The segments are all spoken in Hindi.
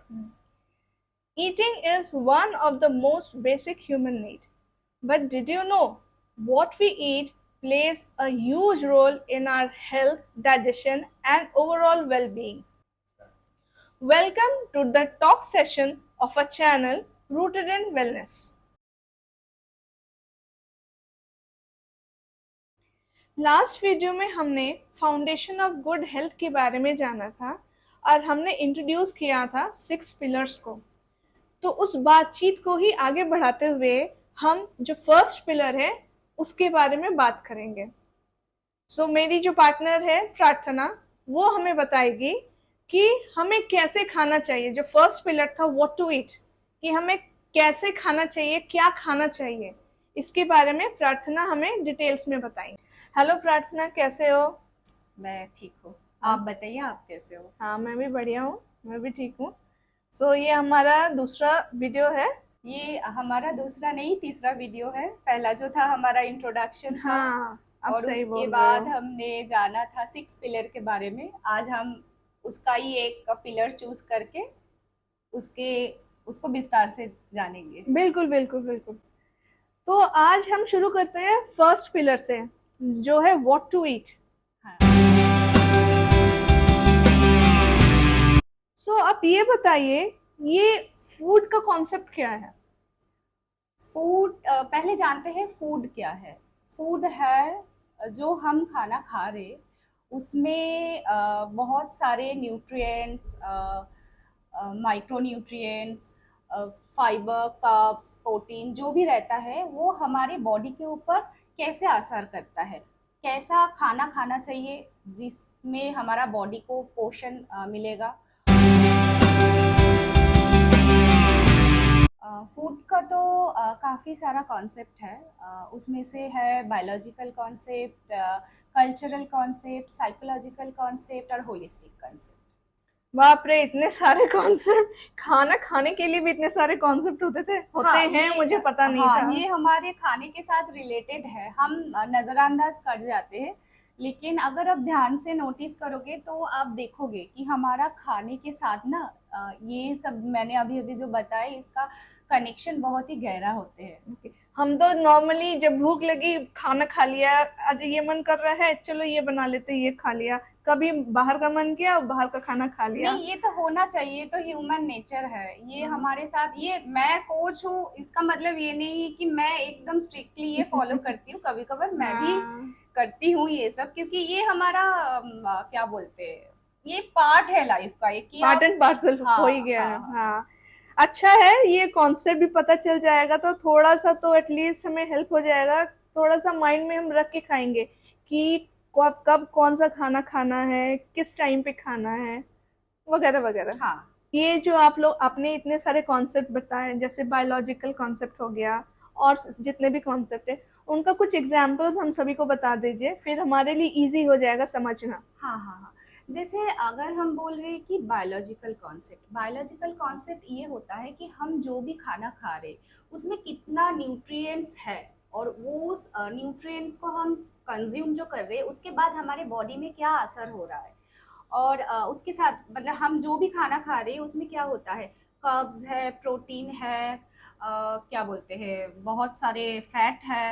Eating is one of the most basic human need. But did you know what we eat plays a huge role in our health, digestion, and overall well being? Welcome to the talk session of a channel rooted in wellness. Last video में हमने फाउंडेशन ऑफ गुड हेल्थ के बारे में जाना था और हमने इंट्रोड्यूस किया था 6 पिलर्स को। तो उस बातचीत को ही आगे बढ़ाते हुए हम जो फर्स्ट पिलर है उसके बारे में बात करेंगे। मेरी जो पार्टनर है प्रार्थना, वो हमें बताएगी कि हमें कैसे खाना चाहिए। जो फर्स्ट पिलर था व्हाट टू ईट, कि हमें कैसे खाना चाहिए, क्या खाना चाहिए, इसके बारे में प्रार्थना हमें डिटेल्स में बताएंगे। हेलो प्रार्थना, कैसे हो? मैं ठीक हूँ। आप बताइए, आप कैसे हो? हाँ, मैं भी बढ़िया हूँ, मैं भी ठीक हूँ। ये हमारा दूसरा वीडियो है। ये हमारा दूसरा नहीं, तीसरा वीडियो है। पहला जो था हमारा इंट्रोडक्शन था। हाँ, अब और सही उसके बोल रहे बाद हो। हमने जाना था 6 पिलर के बारे में। आज हम उसका ही एक पिलर चूज करके उसके उसको विस्तार से जानेंगे। बिल्कुल बिल्कुल बिल्कुल। तो आज हम शुरू करते हैं फर्स्ट पिलर से, जो है व्हाट टू ईट। हाँ। आप ये बताइए, ये फूड का कॉन्सेप्ट क्या है? फूड पहले जानते हैं फूड क्या है। फूड है जो हम खाना खा रहे, उसमें बहुत सारे nutrients, micro nutrients, fibre, carbs, protein जो भी रहता है वो हमारे बॉडी के ऊपर कैसे असर करता है, कैसा खाना खाना चाहिए जिसमें हमारा बॉडी को पोषण मिलेगा। फूड का तो काफ़ी सारा कॉन्सेप्ट है। उसमें से है biological concept, cultural concept, psychological concept और होलिस्टिक कॉन्सेप्ट। बाप रे, इतने सारे कॉन्सेप्ट! खाना खाने के लिए भी इतने सारे कॉन्सेप्ट होते हाँ हैं, मुझे पता नहीं हाँ, था। ये हमारे खाने के साथ रिलेटेड है। हम नज़रअंदाज कर जाते हैं, लेकिन अगर आप ध्यान से नोटिस करोगे तो आप देखोगे कि हमारा खाने के साथ ना ये सब मैंने अभी अभी जो बताया इसका कनेक्शन बहुत ही गहरा होते हैं। हम तो नॉर्मली जब भूख लगी खाना खा लिया, आज ये मन कर रहा है चलो ये बना लेते, ये खा लिया। कभी बाहर का मन किया, बाहर का खाना खा लिया। नहीं, ये तो होना चाहिए, तो ह्यूमन नेचर है ये हमारे साथ। ये मैं कोच हूँ इसका मतलब ये नहीं है कि मैं एकदम स्ट्रिक्टली ये फॉलो करती हूँ। कभी कभार मैं भी हाँ, करती हूँ ये सब, क्योंकि ये हमारा क्या बोलते हैं, ये पार्ट है लाइफ का, ये कि पार्ट आप। एंड पार्सल हो ही हाँ गया है। हाँ हाँ, अच्छा है, ये कॉन्सेप्ट भी पता चल जाएगा तो थोड़ा सा तो एटलीस्ट हमें हेल्प हो जाएगा। थोड़ा सा माइंड में हम रख के खाएंगे कि कब कब कौन सा खाना खाना है, किस टाइम पे खाना है, वगैरह वगैरह। हाँ ये जो आप लोग आपने इतने सारे कॉन्सेप्ट बताए, जैसे बायोलॉजिकल कॉन्सेप्ट हो गया और जितने भी कॉन्सेप्ट है, उनका कुछ एग्जाम्पल्स हम सभी को बता दीजिए, फिर हमारे लिए इजी हो जाएगा समझना। हाँ हाँ हाँ। जैसे अगर हम बोल रहे हैं कि बायोलॉजिकल कॉन्सेप्ट ये होता है कि हम जो भी खाना खा रहे उसमें कितना न्यूट्रिएंट्स है, और वो न्यूट्रिएंट्स को हम कंज्यूम जो कर रहे हैं उसके बाद हमारे बॉडी में क्या असर हो रहा है। और उसके साथ मतलब हम जो भी खाना खा रहे हैं उसमें क्या होता है, कार्ब्स है, प्रोटीन है, क्या बोलते हैं, बहुत सारे फैट है,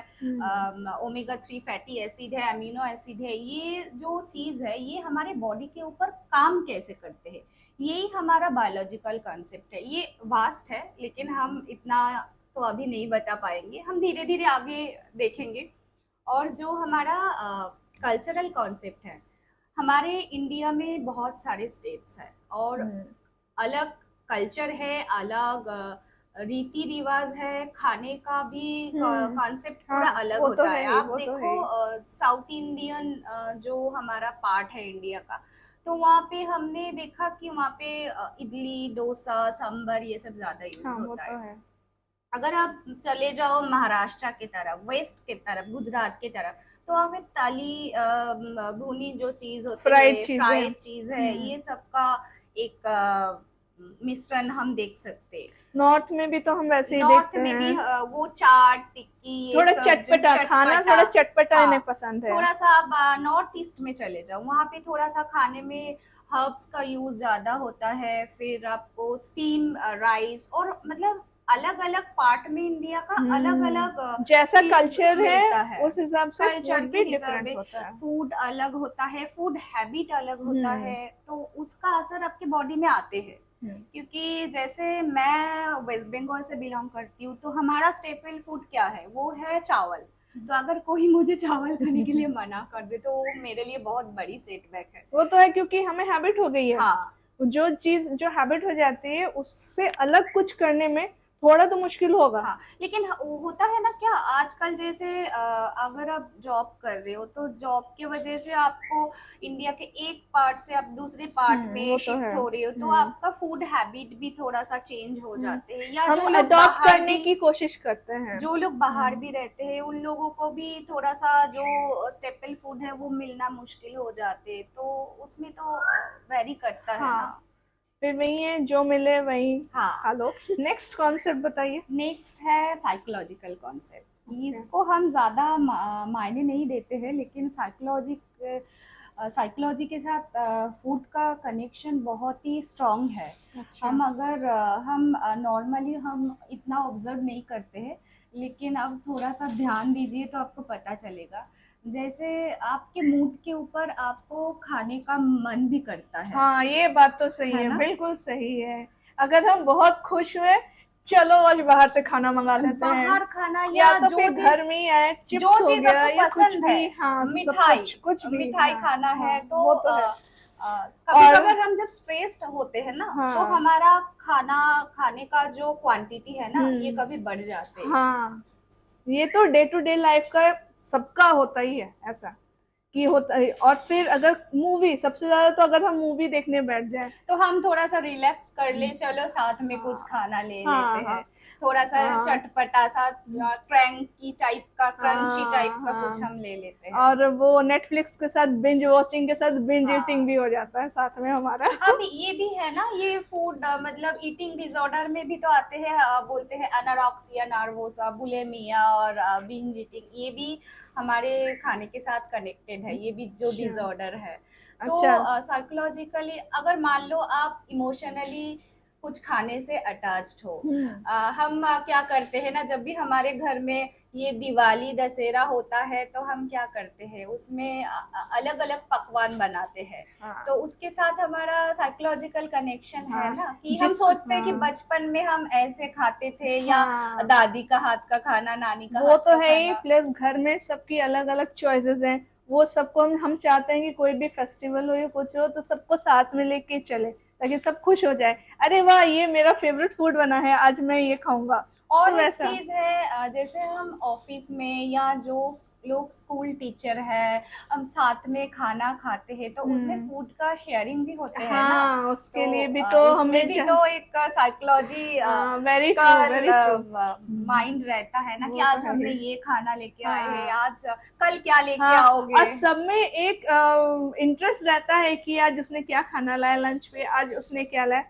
ओमेगा 3 फैटी एसिड है, अमीनो एसिड है। ये जो चीज़ है ये हमारे बॉडी के ऊपर काम कैसे करते हैं, यही हमारा बायोलॉजिकल कॉन्सेप्ट है। ये वास्ट है, लेकिन हम इतना तो अभी नहीं बता पाएंगे, हम धीरे धीरे आगे देखेंगे। और जो हमारा कल्चरल कॉन्सेप्ट है, हमारे इंडिया में बहुत सारे स्टेट्स हैं और अलग कल्चर है, अलग रीति रिवाज है, खाने का भी कॉन्सेप्ट पूरा हाँ, अलग वो तो होता है है। ही, आप वो तो है देखो ही। साउथ इंडियन जो हमारा पार्ट है इंडिया का, तो वहाँ पे हमने देखा कि वहाँ पे इडली, डोसा, सांभर ये सब ज्यादा यूज हाँ, वो होता तो है। है। अगर आप चले जाओ महाराष्ट्र की तरफ, वेस्ट की तरफ, गुजरात की तरफ, तो वहाँ पे ताली भुनी जो चीज होती फ्राइड है, चीजें। फ्राइड चीज है, ये सबका एक मिश्रण हम देख सकते हैं। नॉर्थ में भी तो हम वैसे ही नॉर्थ देखते में भी हैं, वो चाट टिक्की ये थोड़ा सब जो चटपटा खाना, थोड़ा चटपटा हाँ, इन्हें पसंद है। थोड़ा सा आप नॉर्थ ईस्ट में चले जाओ, वहाँ पे थोड़ा सा खाने में हर्ब्स का यूज ज्यादा होता है। फिर आपको स्टीम राइस और मतलब अलग अलग पार्ट में इंडिया का अलग अलग जैसा चीज कल्चर मिलता है है। उस हिसाब से कल्चर फूड के भी हिसाब डिफरेंट से होता है। फूड अलग होता है, फूड हैबिट अलग होता है, तो उसका असर आपके बॉडी में आते हैं। क्योंकि जैसे मैं वेस्ट बंगाल से बिलोंग करती हूँ, तो हमारा स्टेपल फूड क्या है, वो है चावल। तो अगर कोई मुझे चावल खाने के लिए मना कर दे तो वो मेरे लिए बहुत बड़ी सेटबैक है। वो तो है, क्योंकि हमें हैबिट हो गई है। हाँ जो चीज जो हैबिट हो जाती है उससे अलग कुछ करने में थोड़ा तो मुश्किल होगा। हाँ, लेकिन होता है ना क्या, आजकल जैसे अगर आप जॉब कर रहे हो तो जॉब की वजह से आपको इंडिया के एक पार्ट से आप दूसरे पार्ट में वो तो शिफ्ट है। हो रहे हो, तो आपका फूड हैबिट भी थोड़ा सा चेंज हो जाते हैं। या हम जो लोग अडॉप्ट बाहर करने भी की कोशिश करते हैं। जो लोग बाहर भी रहते हैं उन लोगों को भी थोड़ा सा जो स्टेपल फूड है वो मिलना मुश्किल हो जाते हैं, तो उसमें तो वेरी करता है हाँ, ना। फिर वही है, जो मिले वही हाँ, खा लो। नेक्स्ट कॉन्सेप्ट बताइए। नेक्स्ट है साइकोलॉजिकल कॉन्सेप्ट। इसको हम ज़्यादा मायने नहीं देते हैं, लेकिन साइकोलॉजी के साथ फूड का कनेक्शन बहुत ही स्ट्रॉन्ग है। अच्छा। हम अगर हम नॉर्मली हम इतना ऑब्जर्व नहीं करते हैं, लेकिन अब थोड़ा सा ध्यान दीजिए तो आपको पता चलेगा। जैसे आपके मूड के ऊपर आपको खाने का मन भी करता हाँ, ये बात तो सही है है, ना। बिल्कुल सही है। अगर हम बहुत खुश हुए, चलो आज बाहर से खाना मंगा लेते हैं, बाहर खाना या या तो जो फिर चीज घर में ही आए, जो चिप्स हो चीज गया आपको या कुछ पसंद है, भी। हाँ, सब मिठाई कुछ भी। मिठाई हाँ, खाना हाँ, है, तो वो तो है। कभी और कभार हम जब स्ट्रेस्ड होते हैं ना, तो हाँ। हमारा खाना खाने का जो क्वांटिटी है ना, ये कभी बढ़ जाते हैं। हाँ, ये तो डे टू डे लाइफ का सबका होता ही है ऐसा कि होता है। और फिर अगर मूवी, सबसे ज्यादा तो अगर हम मूवी देखने बैठ जाए, तो हम थोड़ा सा रिलैक्स कर ले, चलो साथ में कुछ खाना ले हाँ, लेते हैं, हाँ, थोड़ा सा हाँ, चटपटा सा क्रैंकी टाइप का, क्रंची टाइप हाँ, का हाँ। कुछ हम ले लेते हैं। और वो नेटफ्लिक्स के साथ बिंज वॉचिंग के साथ बिंज ईटिंग हाँ, भी हो जाता है साथ में हमारा। अब ये भी है ना, ये फूड मतलब ईटिंग डिसऑर्डर में भी तो आते हैं। बोलते हैं अनारोक्सिया नर्वोसा, बुलिमिया और बिंज ईटिंग, ये भी हमारे खाने के साथ कनेक्टेड है, ये भी जो अच्छा। डिसऑर्डर है। तो अच्छा। साइकोलॉजिकली अगर मान लो आप इमोशनली कुछ खाने से अटैच्ड हो, हम क्या करते हैं ना, जब भी हमारे घर में ये दिवाली दशहरा होता है तो हम क्या करते हैं, उसमें अलग अलग पकवान बनाते हैं। हाँ, तो उसके साथ हमारा साइकोलॉजिकल कनेक्शन है हाँ, ना, कि हम सोचते हैं कि हाँ, बचपन में हम ऐसे खाते थे, या हाँ, दादी का हाथ का खाना, नानी का वो हाथ तो का है ही। खाना। प्लस घर में सबकी अलग अलग चॉइसेस हैं, वो सबको हम चाहते हैं कि कोई भी फेस्टिवल हो या कुछ हो तो सबको साथ में लेके चले, ताकि सब खुश हो जाए। अरे वाह, ये मेरा फेवरेट फूड बना है, आज मैं ये खाऊंगा। और तो एक वैसा। चीज है, जैसे हम ऑफिस में या जो लोग स्कूल टीचर है, हम साथ में खाना खाते हैं, तो उसमें फूड का शेयरिंग भी होते हैं ना। हाँ, उसके तो लिए भी तो उसमें हमें भी तो एक साइकोलॉजी वेरी का ट्रू, वेरी ट्रू। माइंड रहता है ना, कि वो तो आज है हमने ही। ये खाना लेके आए हैं, हाँ, आज कल क्या लेके हाँ, आओगे। और सब में एक इंटरेस्ट रहता है कि आज उसने क्या खाना लाया लंच पे, आज उसने क्या लाया।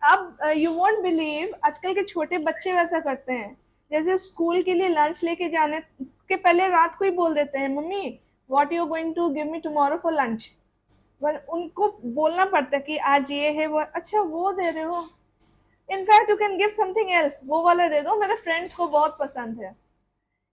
अब यू वोंट बिलीव, आजकल के छोटे बच्चे वैसा करते हैं। जैसे स्कूल के लिए लंच लेके जाने के पहले रात को ही बोल देते हैं, mummy what you going to give me tomorrow for lunch. पर उनको बोलना पड़ता है कि आज ये है, वो अच्छा वो दे रहे हो, in fact you can give something else, वो वाला दे दो, मेरे फ्रेंड्स को बहुत पसंद है।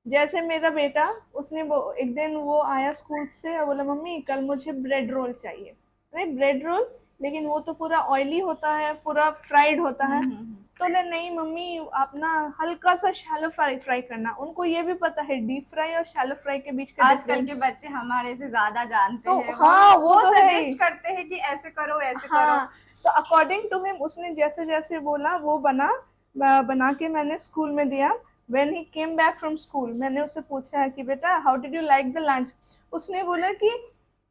जैसे मेरा बेटा, उसने वो एक दिन वो आया स्कूल से और बोला मम्मी कल मुझे ब्रेड रोल चाहिए। अरे ब्रेड रोल, लेकिन वो तो पूरा ऑयली होता है, पूरा फ्राइड होता है। तो बोले नहीं मम्मी, आप ना हल्का सा शैलो फ्राई फ्राई करना। उनको ये भी पता है डीप फ्राई और शैलो फ्राई के बीच का आजकल के डिफरेंस। बच्चे हमारे से ज्यादा जानते तो हैं, हाँ, वो वो तो है ही। सजेस्ट करते हैं कि ऐसे करो ऐसे करो। हाँ, तो अकॉर्डिंग टू हिम उसने जैसे जैसे बोला वो बना के मैंने स्कूल में दिया। When he came back from school, मैंने उससे पूछा है कि बेटा how did you like the lunch. उसने बोला कि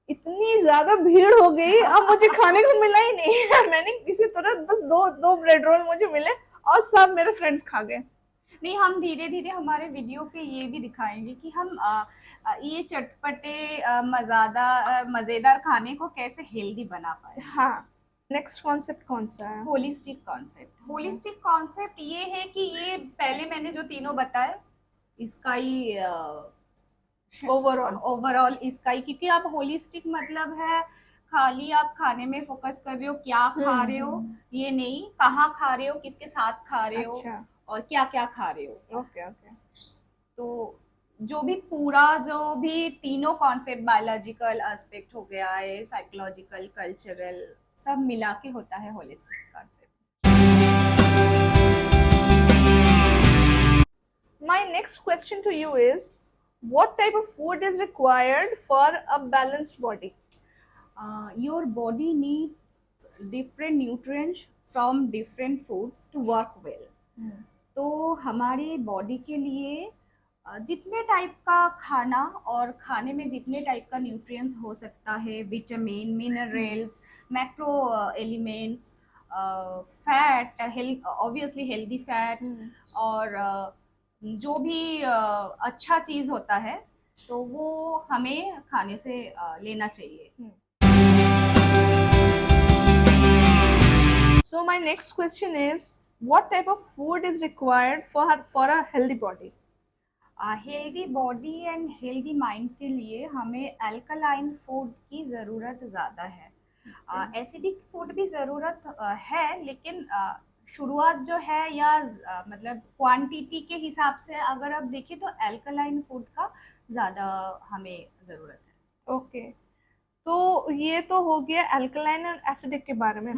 इतनी ज्यादा भीड़ हो गई, अब मुझे खाने को मिला ही नहीं। मैंने किसी तरह बस दो दो ब्रेड रोल मुझे मिले और सब मेरे फ्रेंड्स खा गए। नहीं, हम धीरे धीरे हमारे वीडियो पे ये भी दिखाएंगे कि हम ये चटपटे मजेदार खाने को कैसे हेल्दी बना पाए। हाँ, नेक्स्ट कॉन्सेप्ट कौन सा है? होलिस्टिक कॉन्सेप्ट ये है कि ये पहले मैंने जो तीनों बताए इसका ही ओवरऑल इसका ही, क्योंकि आप होलिस्टिक मतलब है खाली आप खाने में फोकस कर रहे हो, क्या खा रहे हो, ये नहीं कहाँ खा रहे हो, किसके साथ खा रहे हो, अच्छा। और क्या क्या खा रहे हो। Okay okay. तो जो भी पूरा जो भी तीनों कॉन्सेप्ट, बायोलॉजिकल एस्पेक्ट हो गया है, साइकोलॉजिकल, कल्चरल, सब मिला के होता है holistic concept. My next question to you is, what type of food is required for a balanced body? Your body needs different nutrients from different foods to work well. तो हमारे बॉडी के लिए जितने टाइप का खाना और खाने में जितने टाइप का न्यूट्रिएंट्स हो सकता है, vitamin, minerals, macro elements, fat, obviously healthy fat, और जो भी अच्छा चीज़ होता है तो वो हमें खाने से लेना चाहिए। So my next question is, what type of food is required for a healthy body? Healthy body and healthy mind के लिए हमें अल्कलाइन फूड की ज़रूरत ज़्यादा है। एसिडिक फूड भी ज़रूरत है, लेकिन शुरुआत जो है या मतलब क्वांटिटी के हिसाब से अगर आप देखें तो अल्कलाइन फूड का ज़्यादा हमें ज़रूरत है। ओके, तो ये तो हो गया अल्कलाइन और एसिडिक के बारे में,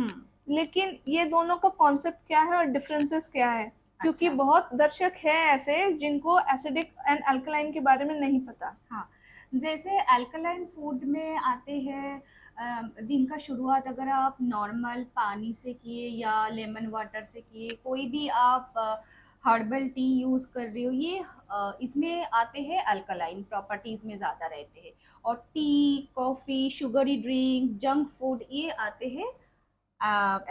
लेकिन ये दोनों का कॉन्सेप्ट क्या है और डिफरेंसेस क्या है? क्योंकि अच्छा। बहुत दर्शक है ऐसे जिनको एसिडिक एंड अल्कलाइन के बारे में नहीं पता। हाँ, जैसे अल्कलाइन फूड में आते हैं, दिन का शुरुआत अगर आप नॉर्मल पानी से किए या लेमन वाटर से किए, कोई भी आप हर्बल टी यूज़ कर रहे हो, ये इसमें आते हैं अल्कलाइन प्रॉपर्टीज़ में ज़्यादा रहते हैं। और T, coffee, sugary drink, junk food ये आते हैं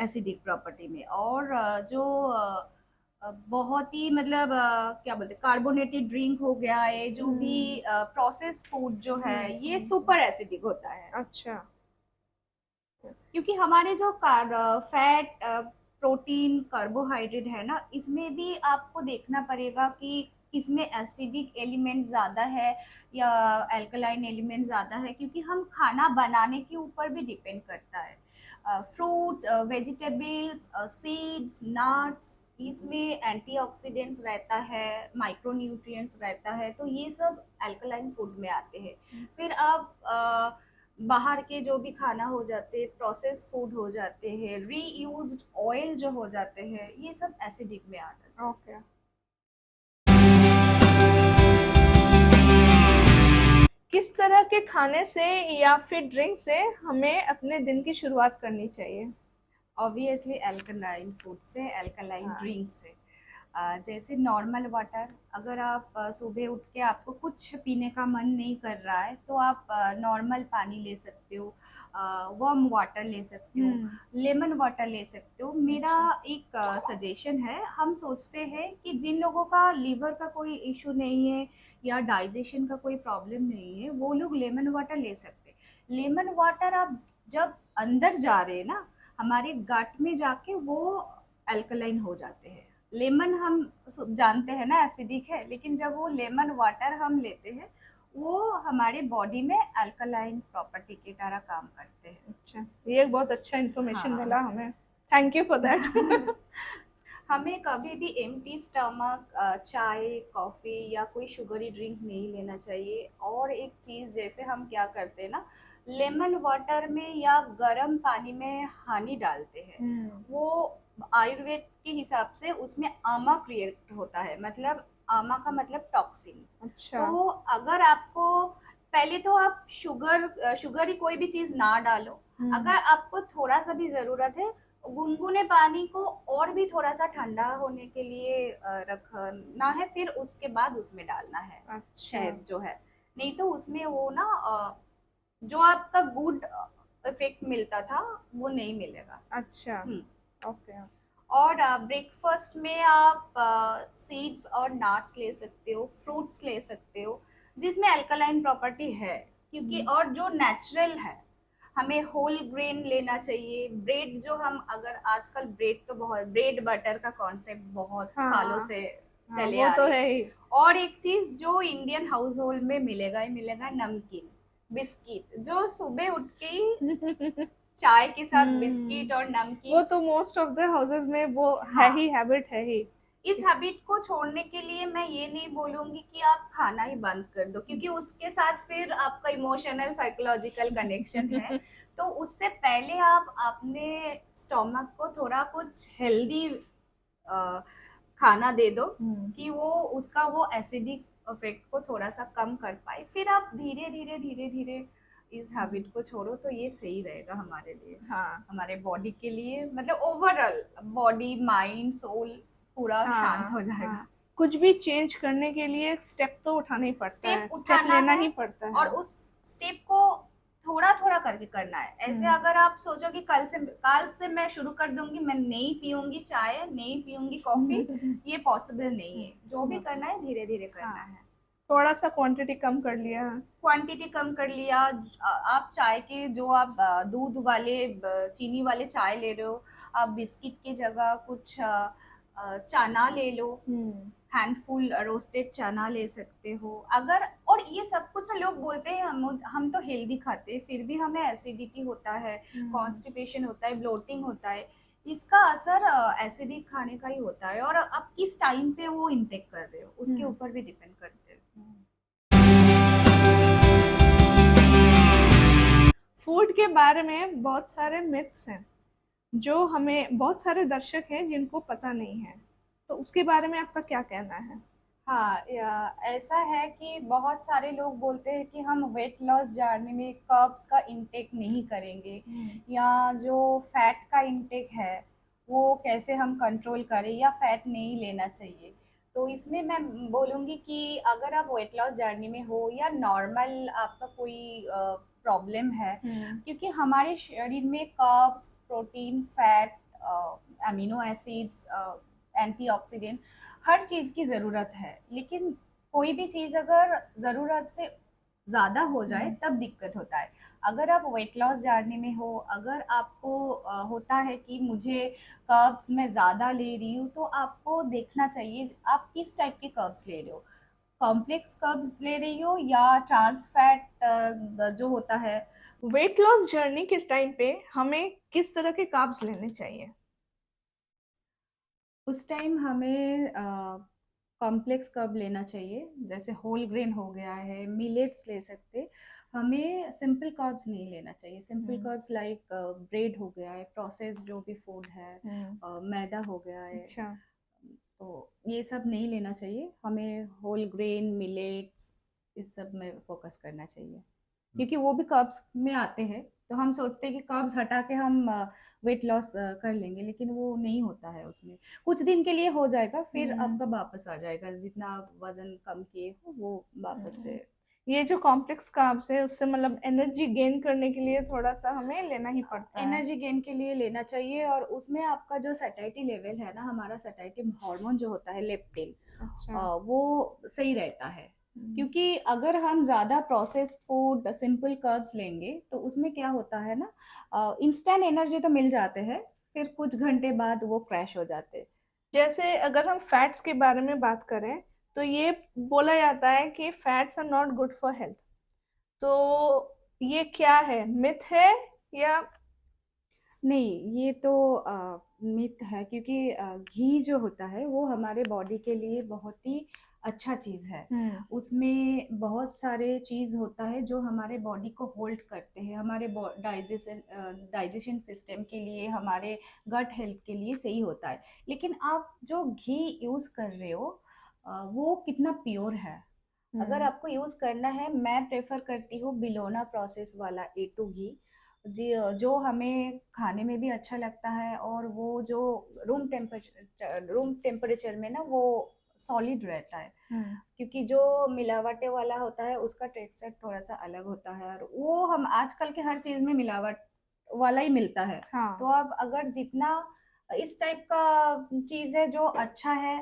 एसिडिक प्रॉपर्टी में। और जो बहुत ही मतलब क्या बोलते हैं, कार्बोनेटेड ड्रिंक हो गया है, जो भी प्रोसेस फूड जो है ये सुपर एसिडिक होता है। अच्छा। क्योंकि हमारे जो फैट, प्रोटीन, कार्बोहाइड्रेट है ना, इसमें भी आपको देखना पड़ेगा कि इसमें एसिडिक एलिमेंट ज़्यादा है या अल्कलाइन एलिमेंट ज़्यादा है, क्योंकि हम खाना बनाने के ऊपर भी डिपेंड करता है। फ्रूट, वेजिटेबल्स, सीड्स, नट्स, इसमें एंटीऑक्सीडेंट्स रहता है, माइक्रो न्यूट्रिएंट्स रहता है, तो ये सब अल्कलाइन फूड में आते हैं। फिर आप बाहर के जो भी खाना हो जाते हैं, प्रोसेस फूड हो जाते हैं, रीयूज्ड ऑयल जो हो जाते हैं, ये सब एसिडिक में आ जाते हैं। ओके। किस तरह के खाने से या फिर ड्रिंक से हमें अपने दिन की शुरुआत करनी चाहिए? ऑब्वियसली अल्कलाइन फूड से, अल्कलाइन ड्रिंक से। जैसे नॉर्मल वाटर, अगर आप सुबह उठ के आपको कुछ पीने का मन नहीं कर रहा है तो आप नॉर्मल पानी ले सकते हो, वार्म वाटर ले सकते हो, लेमन वाटर ले सकते हो। मेरा एक सजेशन है, हम सोचते हैं कि जिन लोगों का लीवर का कोई इशू नहीं है या डाइजेशन का कोई प्रॉब्लम नहीं है, वो लोग लेमन वाटर ले सकते हैं। लेमन वाटर आप जब अंदर जा रहे हैं ना, हमारे गट में जाके वो अल्कलाइन हो जाते हैं। लेमन हम जानते हैं ना एसिडिक है, लेकिन जब वो लेमन वाटर हम लेते हैं वो हमारे बॉडी में अल्कलाइन प्रॉपर्टी की तरह काम करते हैं। अच्छा, ये बहुत अच्छा इन्फॉर्मेशन मिला हमें, थैंक यू फॉर दैट। हमें कभी भी एम्प्टी स्टमक चाय, कॉफ़ी या कोई शुगरी ड्रिंक नहीं लेना चाहिए। और एक चीज़, जैसे हम क्या करते हैं ना, लेमन वाटर में या गर्म पानी में हनी डालते हैं, वो आयुर्वेद के हिसाब से उसमें आमा क्रिएट होता है, मतलब आमा का मतलब टॉक्सिन। अच्छा। तो अगर आपको पहले तो आप शुगर ही कोई भी चीज़ ना डालो, अगर आपको थोड़ा सा भी ज़रूरत है, गुनगुने पानी को और भी थोड़ा सा ठंडा होने के लिए रखना है, फिर उसके बाद उसमें डालना है। अच्छा। शहद जो है, नहीं तो उसमें वो ना जो आपका गुड इफेक्ट मिलता था वो नहीं मिलेगा। अच्छा। ओके। और ब्रेकफास्ट में आप सीड्स और नट्स ले सकते हो, फ्रूट्स ले सकते हो जिसमें अल्कलाइन प्रॉपर्टी है, क्योंकि और जो नेचुरल है। हमें होल ग्रेन लेना चाहिए। ब्रेड जो हम अगर आजकल ब्रेड तो बहुत ब्रेड बटर का कॉन्सेप्ट बहुत सालों हाँ से हाँ, चले वो आ तो रही है। है ही। और एक चीज जो इंडियन हाउस होल्ड में मिलेगा ही मिलेगा, नमकीन, बिस्किट, जो सुबह उठ के ही चाय के साथ हम्म। बिस्किट और वो नमकीन। तो मोस्ट ऑफ द हाउसेस में वो है हाँ, ही, हैबिट है ही। इस हैबिट को छोड़ने के लिए मैं ये नहीं बोलूंगी कि आप खाना ही बंद कर दो, क्योंकि उसके साथ फिर आपका इमोशनल साइकोलॉजिकल कनेक्शन है। तो उससे पहले आप अपने स्टोमक को थोड़ा कुछ हेल्दी खाना दे दो, हम्म। कि वो उसका वो एसिडिक इफेक्ट को थोड़ा सा कम कर पाए, फिर आप धीरे धीरे इस हैबिट को छोड़ो, तो ये सही रहेगा हमारे लिए, हाँ हमारे बॉडी के लिए, मतलब ओवरऑल बॉडी माइंड सोल पूरा शांत हाँ हो जाएगा। हाँ, कुछ भी चेंज करने के लिए स्टेप तो उठाना ही पड़ता है, स्टेप स्टेप उठाना लेना है, ही पड़ता और है। उस स्टेप को थोड़ा थोड़ा करके करना है। ऐसे हम्म। अगर आप सोचो कि कल से मैं शुरू कर दूंगी, मैं नहीं पीऊंगी चाय, नहीं पीऊंगी कॉफी, ये पॉसिबल नहीं है। जो भी करना है धीरे धीरे करना हाँ, है। थोड़ा सा क्वांटिटी कम कर लिया। क्वांटिटी कम कर लिया। आप चाय के जो आप दूध वाले चीनी वाले चाय ले रहे हो, आप बिस्किट की जगह कुछ चना ले लो, हम्म। हैंडफुल रोस्टेड चना ले सकते हो अगर। और ये सब कुछ ना, लोग बोलते हैं हम तो हेल्दी खाते हैं, फिर भी हमें एसिडिटी होता है, कॉन्स्टिपेशन होता है, ब्लोटिंग होता है। इसका असर एसिडिक खाने का ही होता है, और आप किस टाइम पे वो इंटेक कर रहे हो उसके हम्म। ऊपर भी डिपेंड करते हैं। फूड के बारे में बहुत सारे मिथ्स हैं जो हमें, बहुत सारे दर्शक हैं जिनको पता नहीं है, तो उसके बारे में आपका क्या कहना है? हाँ, ऐसा है कि बहुत सारे लोग बोलते हैं कि हम वेट लॉस जर्नी में कार्ब्स का इंटेक नहीं करेंगे, हम्म। या जो फैट का इंटेक है वो कैसे हम कंट्रोल करें, या फैट नहीं लेना चाहिए। तो इसमें मैं बोलूँगी कि अगर आप वेट लॉस जर्नी में हो, या नॉर्मल आपका कोई प्रॉब्लम है, हम्म। क्योंकि हमारे शरीर में carbs, protein, fat, amino acids, antioxidant, हर चीज़ की ज़रूरत है। लेकिन कोई भी चीज़ अगर ज़रूरत से ज़्यादा हो जाए हम्म। तब दिक्कत होता है। अगर आप वेट लॉस जर्नी में हो, अगर आपको होता है कि मुझे कर्ब्स मैं ज़्यादा ले रही हूँ, तो आपको देखना चाहिए आप किस टाइप के कर्ब्स ले रहे हो। कॉम्प्लेक्स कर्ब्स ले रही हो, या ट्रांस फैट जो होता है। वेट लॉस जर्नी के टाइम पे हमें किस तरह के कार्ब्स लेने चाहिए? उस टाइम हमें कॉम्प्लेक्स कर्ब लेना चाहिए, जैसे होल ग्रेन हो गया है, मिलेट्स ले सकते। हमें सिंपल कर्ब्स नहीं लेना चाहिए। सिंपल हम्म। कर्ब्स लाइक ब्रेड हो गया है, प्रोसेस जो भी फूड है, हम्म। मैदा हो गया है, अच्छा। तो ये सब नहीं लेना चाहिए। हमें होल ग्रेन, मिलेट्स, इस सब में फोकस करना चाहिए, क्योंकि वो भी कर्ब्स में आते हैं। तो हम सोचते हैं कि कर्ब्स हटा के हम वेट लॉस कर लेंगे, लेकिन वो नहीं होता है। उसमें कुछ दिन के लिए हो जाएगा, फिर हम्म। आपका वापस आ जाएगा, जितना आप वजन कम किए हो वो वापस हम्म। से। ये जो कॉम्प्लेक्स कार्ब्स है उससे मतलब एनर्जी गेन करने के लिए थोड़ा सा हमें लेना ही पड़ता है। एनर्जी गेन के लिए लेना चाहिए, और उसमें आपका जो सैटिस्फैक्टी लेवल है ना, हमारा सैटिस्फैक्टी हार्मोन जो होता है लेप्टिन, अच्छा। वो सही रहता है। हम्म। क्योंकि अगर हम ज़्यादा प्रोसेस्ड फूड, सिंपल कर्ब्स लेंगे, तो उसमें क्या होता है ना, इंस्टेंट एनर्जी तो मिल जाते हैं, फिर कुछ घंटे बाद वो क्रैश हो जाते हैं। जैसे अगर हम फैट्स के बारे में बात करें तो ये बोला जाता है कि fats are not good for health, तो ये क्या है, मिथ है या? नहीं, ये तो मिथ है, क्योंकि घी जो होता है वो हमारे बॉडी के लिए बहुत ही अच्छा चीज़ है। हम्म। उसमें बहुत सारे चीज़ होता है जो हमारे बॉडी को होल्ड करते हैं, हमारे डाइजेशन सिस्टम के लिए, हमारे गट हेल्थ के लिए सही होता है। लेकिन आप जो घी यूज़ कर रहे हो, वो कितना प्योर है। अगर हम्म। आपको यूज़ करना है, मैं प्रेफर करती हूँ बिलोना प्रोसेस वाला A2 घी, जी, जो हमें खाने में भी अच्छा लगता है, और वो जो रूम टेम्परेचर में ना वो सॉलिड रहता है। हम्म। क्योंकि जो मिलावटे वाला होता है उसका टेक्सचर थोड़ा सा अलग होता है, और वो हम आजकल के हर चीज़ में मिलावट वाला ही मिलता है। तो हाँ। आप अगर जितना इस टाइप का चीज़ है जो अच्छा है,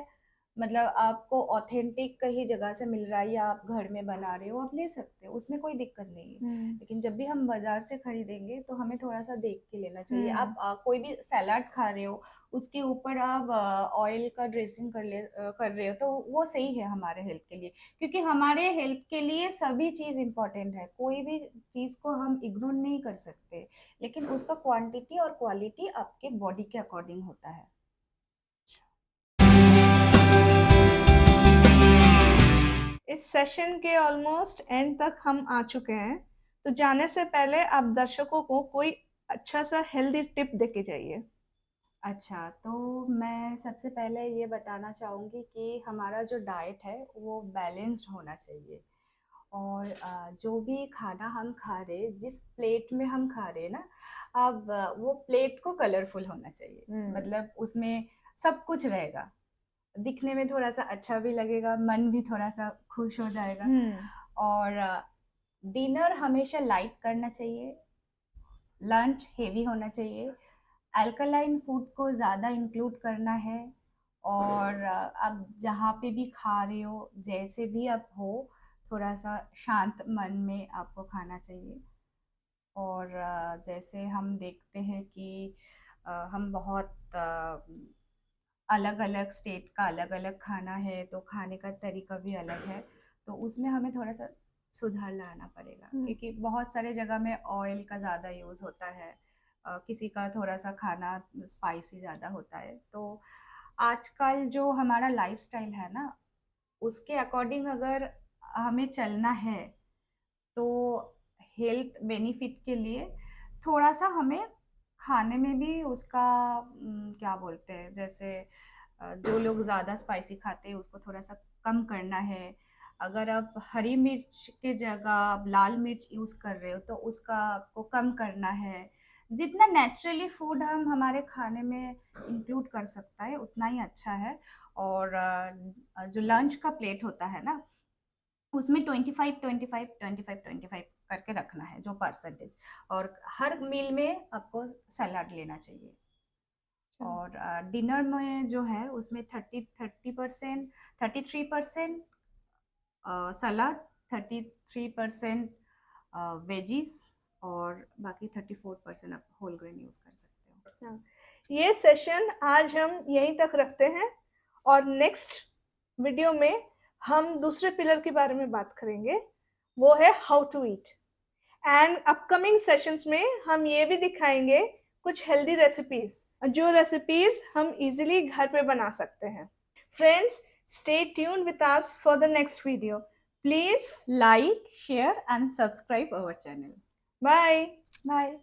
मतलब आपको ऑथेंटिक कहीं जगह से मिल रहा है या आप घर में बना रहे हो, आप ले सकते हो, उसमें कोई दिक्कत नहीं है। लेकिन जब भी हम बाजार से खरीदेंगे तो हमें थोड़ा सा देख के लेना चाहिए। आप कोई भी सलाद खा रहे हो, उसके ऊपर आप ऑयल का ड्रेसिंग कर रहे हो, तो वो सही है हमारे हेल्थ के लिए, क्योंकि हमारे हेल्थ के लिए सभी चीज़ इम्पोर्टेंट है। कोई भी चीज़ को हम इग्नोर नहीं कर सकते, लेकिन उसका क्वांटिटी और क्वालिटी आपके बॉडी के अकॉर्डिंग होता है। इस सेशन के ऑलमोस्ट एंड तक हम आ चुके हैं, तो जाने से पहले आप दर्शकों को कोई अच्छा सा हेल्दी टिप देके जाइए। अच्छा, तो मैं सबसे पहले ये बताना चाहूँगी कि हमारा जो डाइट है वो बैलेंस्ड होना चाहिए। और जो भी खाना हम खा रहे, जिस प्लेट में हम खा रहे हैं ना, अब वो प्लेट को कलरफुल होना चाहिए। मतलब उसमें सब कुछ रहेगा, दिखने में थोड़ा सा अच्छा भी लगेगा, मन भी थोड़ा सा खुश हो जाएगा। और डिनर हमेशा लाइट करना चाहिए, लंच हेवी होना चाहिए, अल्कलाइन फूड को ज़्यादा इंक्लूड करना है। और आप जहाँ पे भी खा रहे हो, जैसे भी आप हो, थोड़ा सा शांत मन में आपको खाना चाहिए। और जैसे हम देखते हैं कि हम बहुत अलग अलग स्टेट का अलग अलग खाना है, तो खाने का तरीका भी अलग है, तो उसमें हमें थोड़ा सा सुधार लाना पड़ेगा, क्योंकि बहुत सारे जगह में ऑयल का ज़्यादा यूज़ होता है, किसी का थोड़ा सा खाना स्पाइसी ज़्यादा होता है। तो आजकल जो हमारा लाइफस्टाइल है ना, उसके अकॉर्डिंग अगर हमें चलना है, तो हेल्थ बेनिफिट के लिए थोड़ा सा हमें खाने में भी उसका क्या बोलते हैं, जैसे जो लोग ज़्यादा स्पाइसी खाते हैं उसको थोड़ा सा कम करना है। अगर आप हरी मिर्च के जगह आप लाल मिर्च यूज़ कर रहे हो, तो उसका आपको कम करना है। जितना नेचुरली फूड हम हमारे खाने में इंक्लूड कर सकता है उतना ही अच्छा है। और जो लंच का प्लेट होता है ना, उसमें 25-25-25-25 करके रखना है, जो परसेंटेज। और हर मील में आपको सलाद लेना चाहिए। और डिनर में जो है उसमें 30% 33% सलाद, 33% वेजीज, और बाकी 34% आप होल ग्रेन यूज कर सकते हो। ये सेशन आज हम यहीं तक रखते हैं, और नेक्स्ट वीडियो में हम दूसरे पिलर के बारे में बात करेंगे, वो है how to eat. And upcoming sessions में हम ये भी दिखाएंगे कुछ हेल्दी रेसिपीज, जो रेसिपीज हम इजीली घर पे बना सकते हैं। Friends, stay tuned with us for the next video. Please like, share and subscribe our channel. Bye. Bye.